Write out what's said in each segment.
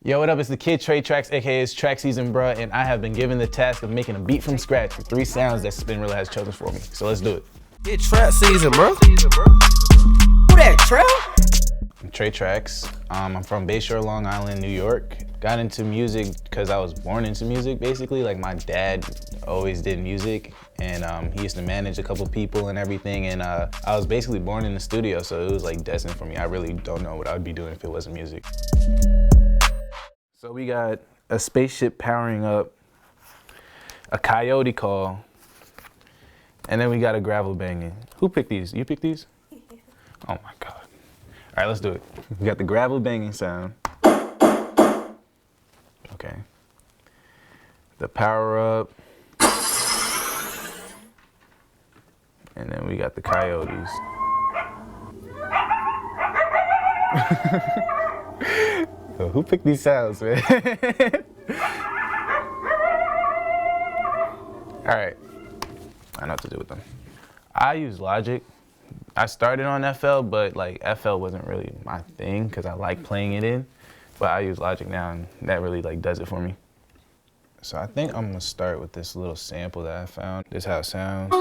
Yo, what up? It's the kid Tre Trax, aka it's track season, bruh, and I have been given the task of making a beat from scratch with 3 sounds that Spin Rilla has chosen for me. So let's do it. It's trap season, bro. Who that, Trap? I'm Tre Trax. I'm from Bayshore, Long Island, New York. Got into music because I was born into music, basically. Like, my dad always did music, and he used to manage a couple people and everything, and I was basically born in the studio, so it was like destined for me. I really don't know what I would be doing if it wasn't music. So we got a Spaceship Powering Up, a Coyote Call, and then we got a Gavel Banging. Who picked these? You picked these? Yeah. Oh my God. All right, let's do it. We got the Gavel Banging sound. Okay. The Power Up. And then we got the Coyotes. So who picked these sounds, man? All right, I know what to do with them. I use Logic. I started on FL, but like FL wasn't really my thing because I like playing it in. But I use Logic now, and that really like does it for me. So I think I'm gonna start with this little sample that I found. This is how it sounds.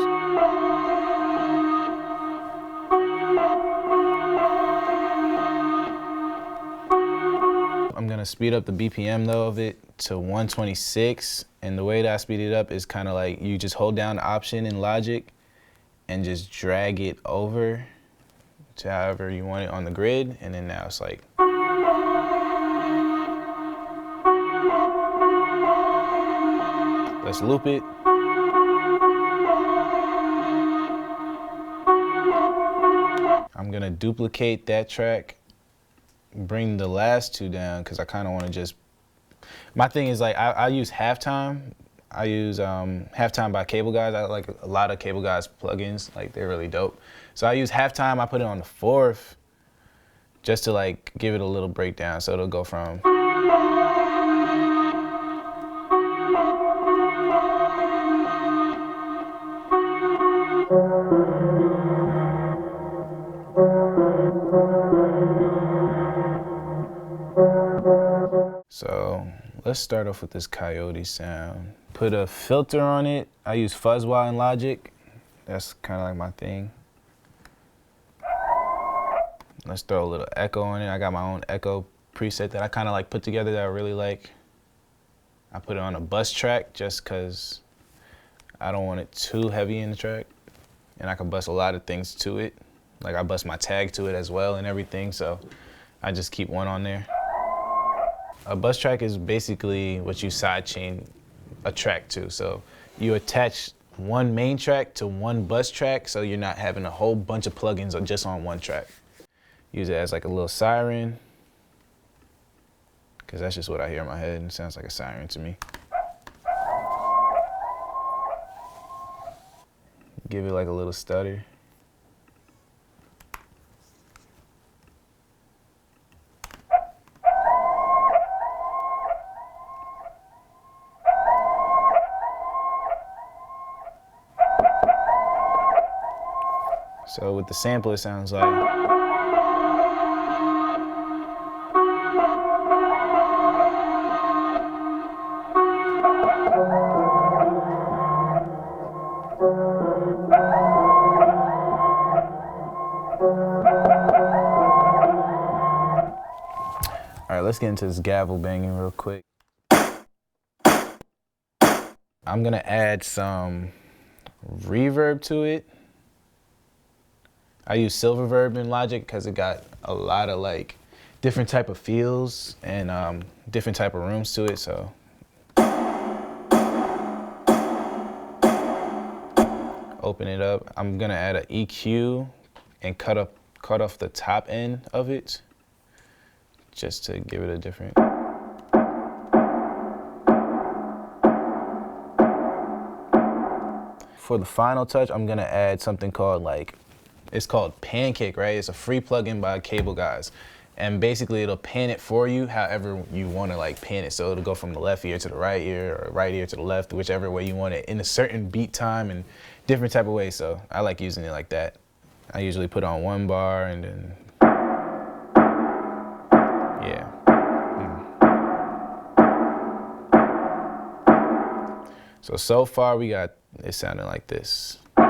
I'm gonna speed up the BPM though of it to 126, and the way that I speed it up is kind of like you just hold down the option in Logic and just drag it over to however you want it on the grid, and then now it's like. Let's loop it. I'm gonna duplicate that track, bring the last 2 down because I kind of want to just. My thing is like I use Halftime. I use Halftime by Cable Guys. I like a lot of Cable Guys plugins. Like they're really dope. So I use Halftime. I put it on the 4th just to like give it a little breakdown. So it'll go from. So let's start off with this Coyote sound. Put a filter on it. I use Fuzzwah in Logic. That's kind of like my thing. Let's throw a little echo on it. I got my own echo preset that I kind of like put together that I really like. I put it on a bus track just because I don't want it too heavy in the track. And I can bust a lot of things to it. Like I bust my tag to it as well and everything, so I just keep one on there. A bus track is basically what you sidechain a track to. So you attach one main track to one bus track, so you're not having a whole bunch of plugins just on one track. Use it as like a little siren, because that's just what I hear in my head, and it sounds like a siren to me. Give it like a little stutter. So with the sample, it sounds like. All right, let's get into this Gavel Banging real quick. I'm gonna add some reverb to it. I use Silververb in Logic because it got a lot of like different type of feels and different type of rooms to it. So open it up. I'm gonna add an EQ and cut off the top end of it just to give it a different. For the final touch, I'm gonna add something called like. It's called Pancake, right? It's a free plugin by Cable Guys. And basically it'll pan it for you however you want to like pan it. So it'll go from the left ear to the right ear or right ear to the left, whichever way you want it in a certain beat time and different type of ways. So I like using it like that. I usually put on 1 bar and then, yeah. So far we got it sounding like this. All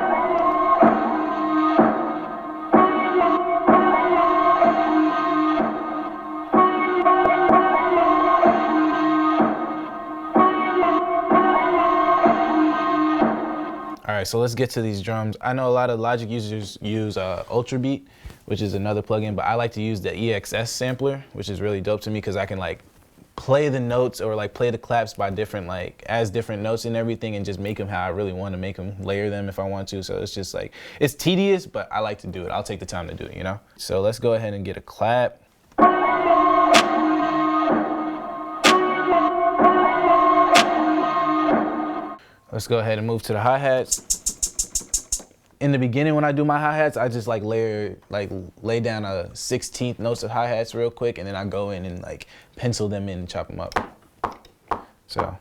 right, so let's get to these drums. I know a lot of Logic users use Ultra Beat, which is another plugin, but I like to use the EXS sampler, which is really dope to me because I can like play the notes or like play the claps by different, like as different notes and everything, and just make them how I really want to make them, layer them if I want to. So it's just like, it's tedious, but I like to do it. I'll take the time to do it, you know? So let's go ahead and get a clap. Let's go ahead and move to the hi-hats. In the beginning when I do my hi-hats, I just like lay down a 16th notes of hi-hats real quick, and then I go in and like pencil them in and chop them up. So.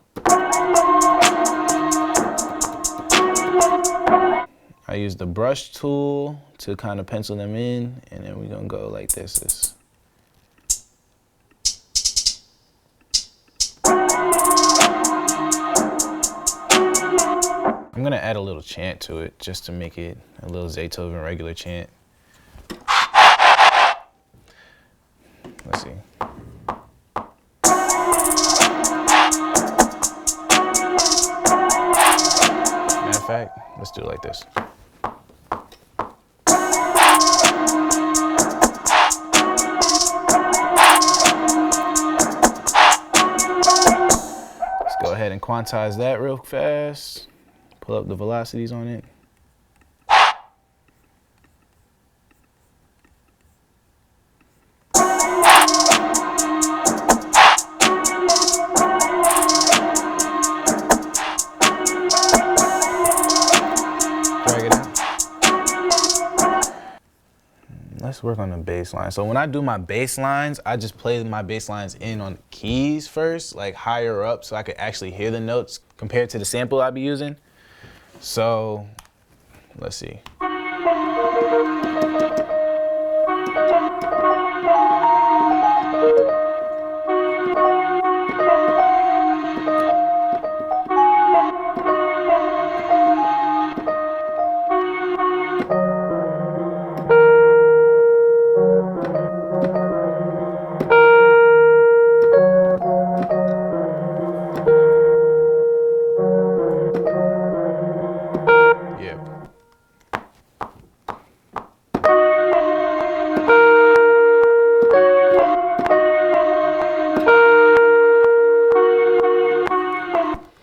I use the brush tool to kind of pencil them in, and then we're gonna go like this. I'm gonna add a little chant to it just to make it a little Zaytoven regular chant. Let's see. Matter of fact, let's do it like this. Let's go ahead and quantize that real fast. Pull up the velocities on it. Drag it out. Let's work on the bass line. So when I do my bass lines, I just play my bass lines in on keys first, like higher up, so I could actually hear the notes compared to the sample I'd be using. So, let's see.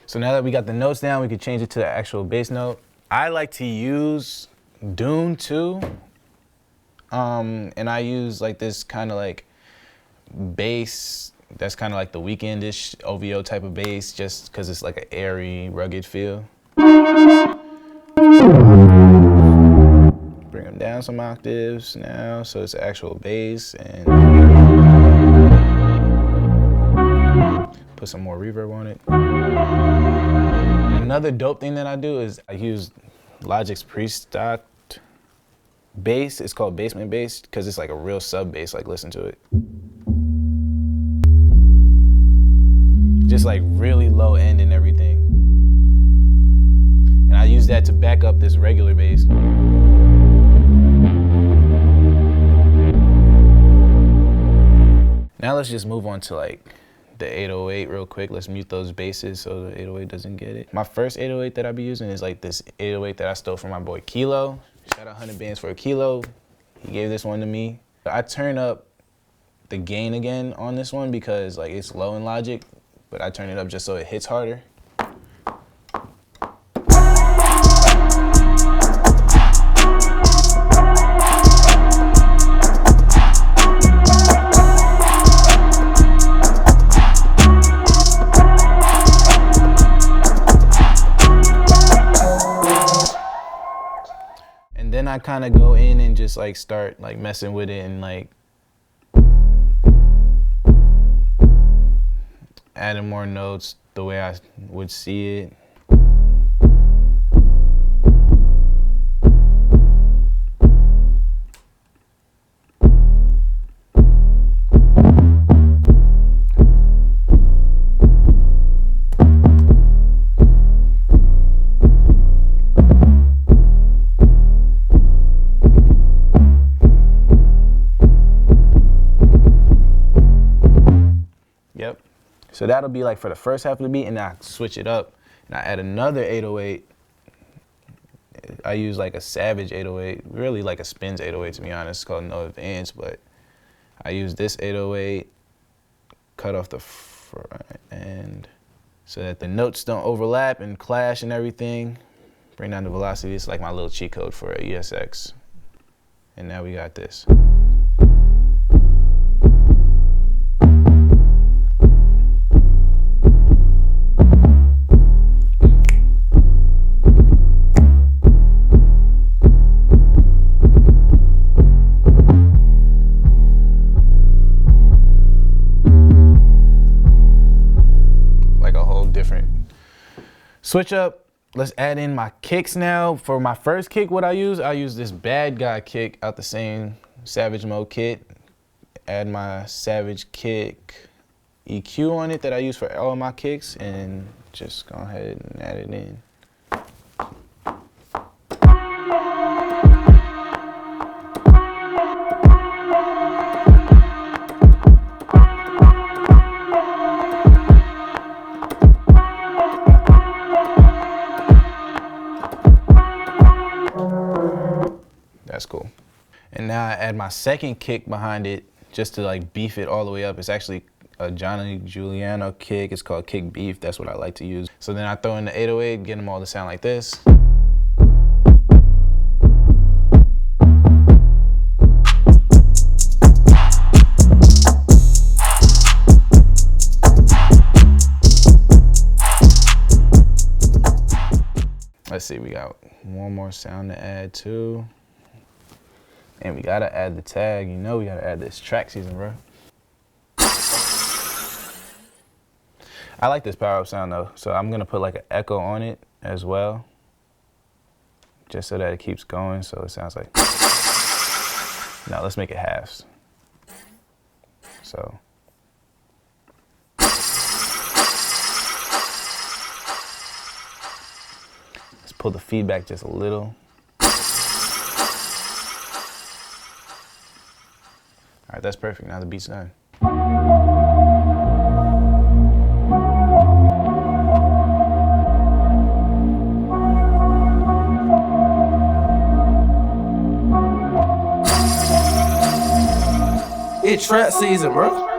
So now that we got the notes down, we can change it to the actual bass note. I like to use Dune too. And I use like this kind of like bass that's kind of like the Weekend-ish OVO type of bass, just because it's like an airy, rugged feel. Bring them down some octaves now, so it's actual bass, and put some more reverb on it. Another dope thing that I do is I use Logic's pre-stocked bass. It's called basement bass because it's like a real sub bass. Like, listen to it. Just like really low end and everything. And I use that to back up this regular bass. Now let's just move on to like the 808 real quick. Let's mute those basses so the 808 doesn't get it. My first 808 that I be using is like this 808 that I stole from my boy Kilo. Shout out 100 bands for Kilo. He gave this one to me. I turn up the gain again on this one because like it's low in Logic, but I turn it up just so it hits harder. Then I kind of go in and just like start like messing with it and like adding more notes the way I would see it. So that'll be like for the first half of the beat, and then I switch it up and I add another 808. I use like a Savage 808, really like a Spins 808 to be honest. It's called No Advance, but I use this 808, cut off the front end so that the notes don't overlap and clash and everything. Bring down the velocity. It's like my little cheat code for a ESX. And now we got this. Switch up, let's add in my kicks now. For my first kick, what I use this Bad Guy kick out the same Savage Mode kit. Add my Savage kick EQ on it that I use for all my kicks, and just go ahead and add it in. That's cool. And now I add my second kick behind it just to like beef it all the way up. It's actually a Johnny Giuliano kick. It's called Kick Beef. That's what I like to use. So then I throw in the 808, get them all to sound like this. Let's see, we got one more sound to add too. And we gotta add the tag. You know we gotta add this track season, bro. I like this power up sound though, so I'm gonna put like an echo on it as well, just so that it keeps going, so it sounds like. Now let's make it halves. So. Let's pull the feedback just a little. All right, that's perfect. Now the beat's done. It's trap season, bro.